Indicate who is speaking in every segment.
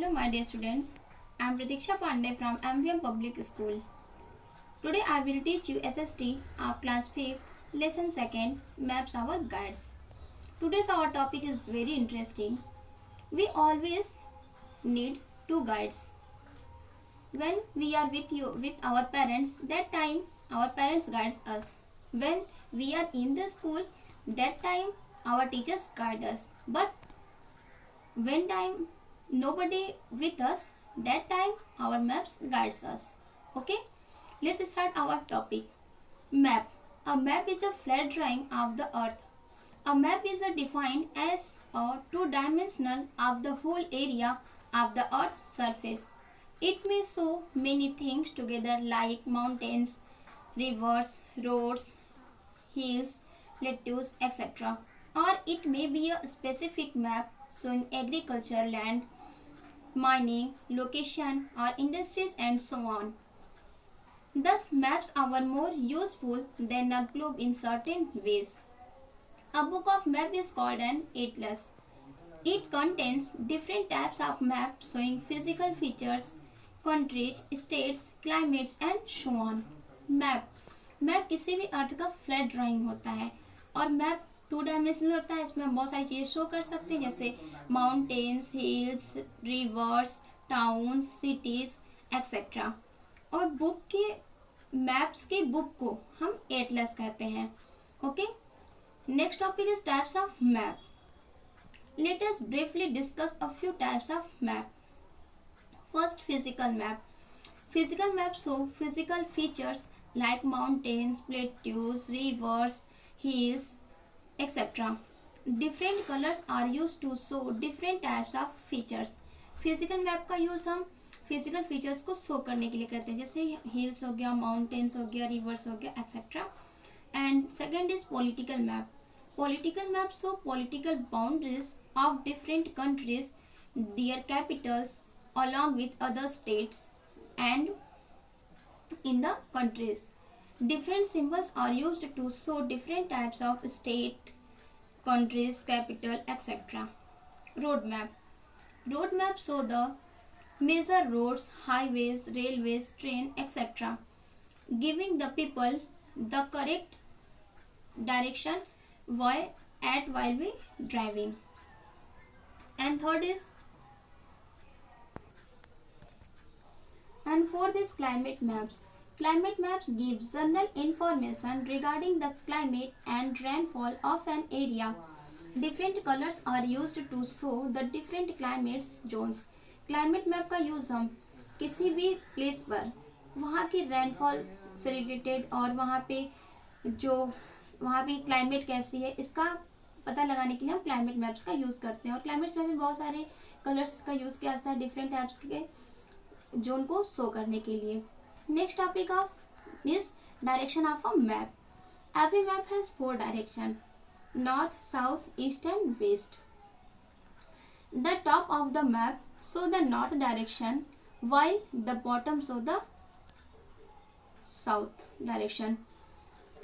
Speaker 1: Hello my dear students, I am Pratiksha Pandey from MVM Public School. Today I will teach you SST of class 5th, lesson 2nd, maps our guides. Today's our topic is very interesting. We always need two guides. When we are with our parents, that time our parents guides us. When we are in the school, that time our teachers guide us. But when time nobody with us, that time our maps guides us. Okay, let's start our topic. Map. A map is a flat drawing of the earth. A map is defined as a two-dimensional of the whole area of the earth's surface. It may show many things together like mountains, rivers, roads, hills, plateaus, etc. Or it may be a specific map showing agriculture, land, mining, location, or industries, and so on. Thus, maps are more useful than a globe in certain ways. A book of map is called an atlas. It contains different types of maps showing physical features, countries, states, climates, and so on. Map map किसी भी अर्थ का flat drawing होता है और map two dimensional होता है. इसमें हम बहुत सारी चीज़ें शो कर सकते हैं जैसे mountains, hills, reverse, towns, cities etcetera. और बुक के मैप्स की बुक को हम एटलस कहते हैं. Okay, next topic is types of map. Let us briefly discuss a few types of map. First, physical map. Physical maps show physical features like mountains, plateaus, rivers, hills, etc. Different colors are used to show different types of features. Physical map का use हम physical features को show करने के लिए करते हैं जैसे hills हो गया, माउंटेन्स हो गया, रिवर्स हो गया etcetera. And second is political map. Political maps show political boundaries of different countries, their capitals, along with other states and in the countries. Different symbols are used to show different types of state, countries, capital, etc. Road map. Road maps show the major roads, highways, railways, train, etc. giving the people the correct direction while we driving. And fourth is climate maps. Climate maps give general information regarding the climate and rainfall of an area. Different colors are used to show the different climate zones. Climate map का use हम किसी भी place पर वहाँ की rainfall से related और वहाँ पे क्लाइमेट कैसी है इसका पता लगाने के लिए हम क्लाइमेट मैप्स का यूज़ करते हैं. और क्लाइमेट मैप में बहुत सारे कलर्स का यूज़ किया जाता है डिफरेंट टाइप्स के जोन को शो करने के लिए. Next topic of is direction of a map. Every map has 4 direction: north, south, east and west. The top of the map show the north direction while the bottom show the south direction,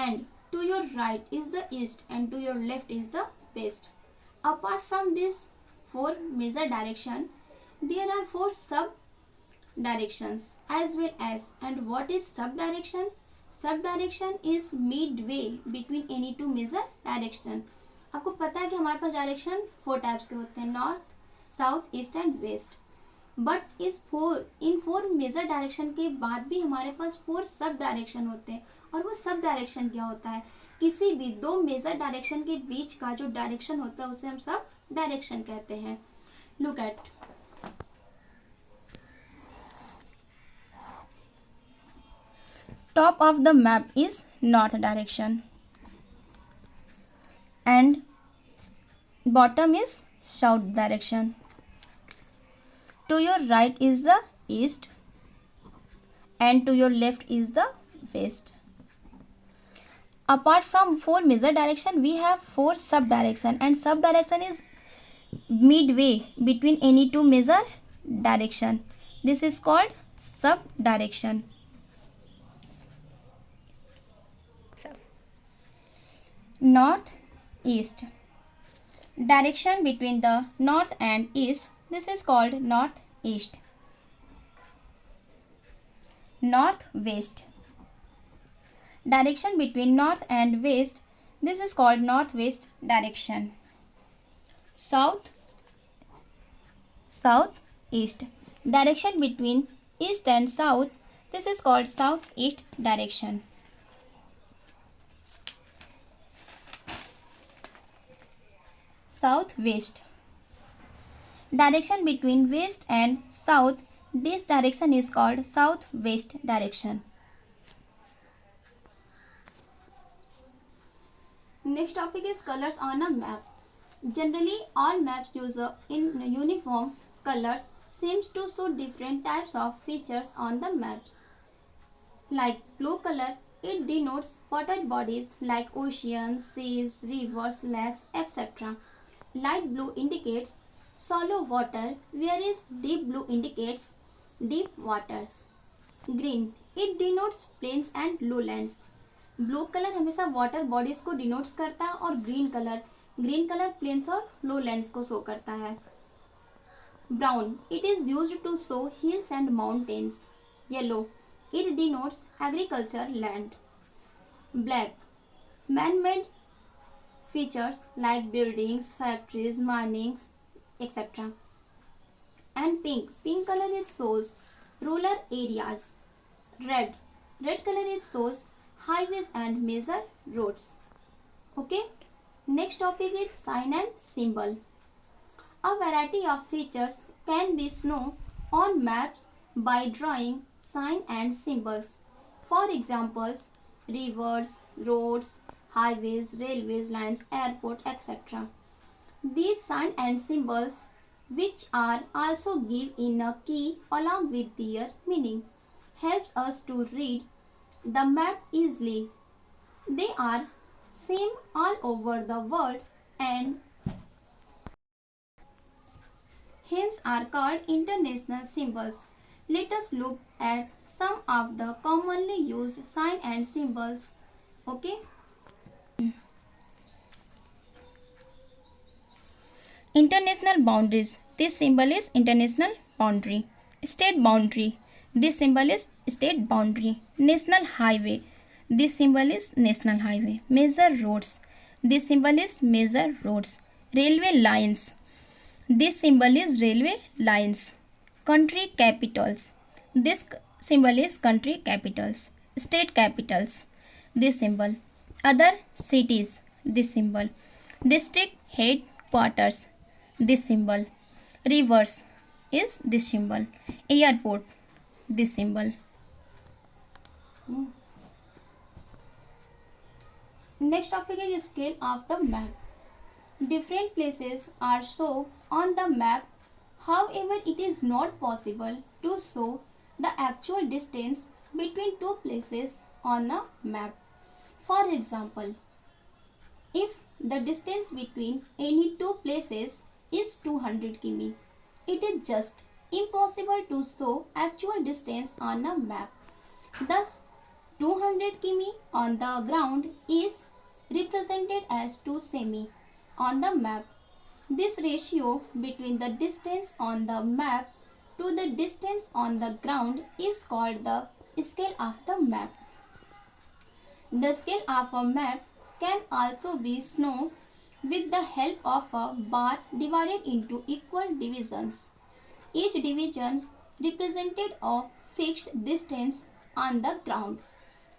Speaker 1: and to your right is the east and to your left is the west. Apart from these 4 major direction, there are 4 sub directions as well as. And what is sub direction? Sub direction is midway between any 2 major direction. आपको पता है कि हमारे पास direction 4 types के होते हैं: north, south, east and west. But in 4 major direction के बाद भी हमारे पास 4 सब डायरेक्शन होते हैं. और वो सब डायरेक्शन क्या होता है? किसी भी 2 मेजर डायरेक्शन के बीच का जो डायरेक्शन होता है उसे हम सब डायरेक्शन कहते हैं. Look at top of the map is north direction and bottom is south direction. To your right is the east and to your left is the west. Apart from 4 major direction, we have 4 sub direction, and sub direction is midway between any 2 major direction. This is called sub direction. North, east. Direction between the north and east, this is called north east. North west. Direction between north and west, this is called northwest direction. South east. Direction between east and south, this is called southeast direction. Southwest. Direction between west and south, this direction is called southwest direction. Next topic is colors on a map. Generally, all maps use uniform colors seems to show different types of features on the maps. Like blue color, it denotes water bodies like oceans, seas, rivers, lakes, etc. Light blue indicates shallow water, whereas deep blue indicates deep waters. Green, it denotes plains and lowlands. Blue colour हमेशा water bodies को denotes करता है और green colour planes और लोलैंड्स को show करता है. Brown, it is used to show hills and mountains. Yellow, it denotes agriculture land. Black, man made features like buildings, factories, mining etcetera. And pink colour is shows rural areas. Red colour is shows highways and major roads. Okay, next topic is sign and symbol. A variety of features can be shown on maps by drawing sign and symbols. For examples, rivers, roads, highways, railways lines, airport, etc. These sign and symbols, which are also given in a key along with their meaning, helps us to read the map easily. They are same all over the world and hence are called international symbols. Let us look at some of the commonly used sign and symbols. Okay. International boundaries. This symbol is international boundary. State boundary. This symbol is state boundary. National highway. This symbol is national highway. Major roads. This symbol is major roads. Railway lines. This symbol is railway lines. Country capitals. This symbol is country capitals. State capitals. This symbol. Other cities. This symbol. District headquarters. This symbol. Rivers is this symbol. Airport. This symbol. Next topic is scale of the map. Different places are shown on the map. However, it is not possible to show the actual distance between two places on a map. For example, if the distance between any two places is 200 km, it is just impossible to show actual distance on a map. Thus, 200 km on the ground is represented as 2 semi on the map. This ratio between the distance on the map to the distance on the ground is called the scale of the map. The scale of a map can also be shown with the help of a bar divided into equal divisions. Each division represented a fixed distance on the ground.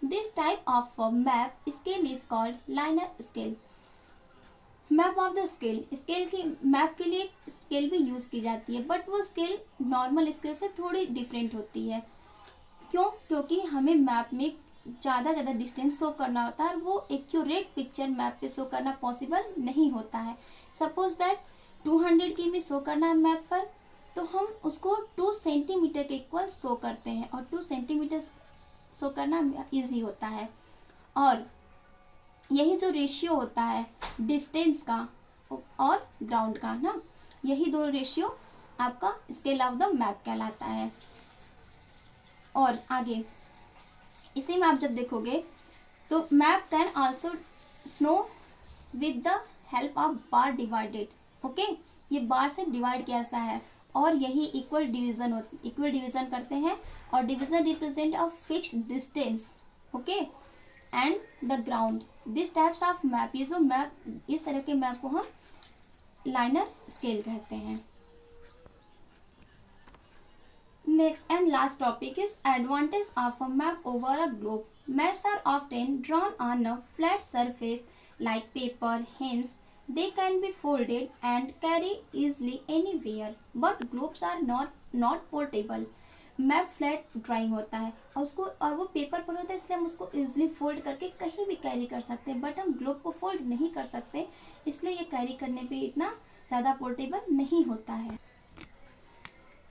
Speaker 1: This type of a map scale is called linear scale. Map of the scale. Scale की map के लिए scale भी use की जाती है, but वो scale normal scale से थोड़ी डिफरेंट होती है. क्यों? क्योंकि हमें मैप में ज़्यादा डिस्टेंस शो करना होता है और वो एक्यूरेट पिक्चर मैप पे शो करना पॉसिबल नहीं होता है. सपोज दैट 200 की में शो करना है मैप पर, तो हम उसको 2 सेंटीमीटर के इक्वल शो करते हैं और 2 सेंटीमीटर शो करना इजी होता है. और यही जो रेशियो होता है डिस्टेंस का और ग्राउंड का ना, यही दोनों रेशियो आपका स्केल ऑफ द मैप कहलाता है. और आगे इसी में आप जब देखोगे तो map can also snow with the help of bar divided. Okay, ये बार से डिवाइड किया जाता है और यही इक्वल डिवीजन करते हैं और division represent a fixed distance, okay, and the ground. This types of map, ये जो मैप, इस तरह के मैप को हम लाइनर स्केल कहते हैं। Next and last topic is advantage of a map over a globe. Maps are often drawn on a flat surface like paper, hence they can be folded and carried easily anywhere. But globes are not portable. Map flat drawing होता है और वो paper पर होता है, इसलिए हम उसको इजीली फोल्ड करके कहीं भी कैरी कर सकते हैं, बट हम ग्लोब को फोल्ड नहीं कर सकते, इसलिए ये कैरी करने पे इतना ज़्यादा पोर्टेबल नहीं होता है।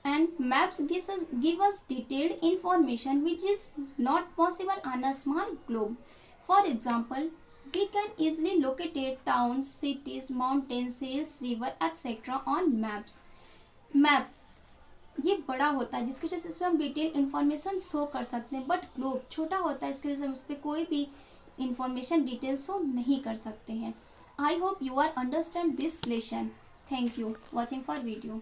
Speaker 1: And maps give us detailed information which is not possible on a small globe. For example, we can easily locate towns, cities, mountains, hills, river, etc. on maps. Map ये बड़ा होता है जिसकी वजह से इसमें हम डिटेल इन्फॉर्मेशन शो कर सकते हैं, बट ग्लोब छोटा होता है इसकी वजह से हम उस पर कोई भी इंफॉर्मेशन डिटेल शो नहीं कर सकते हैं। I hope you are understand this lesson. Thank you watching for video.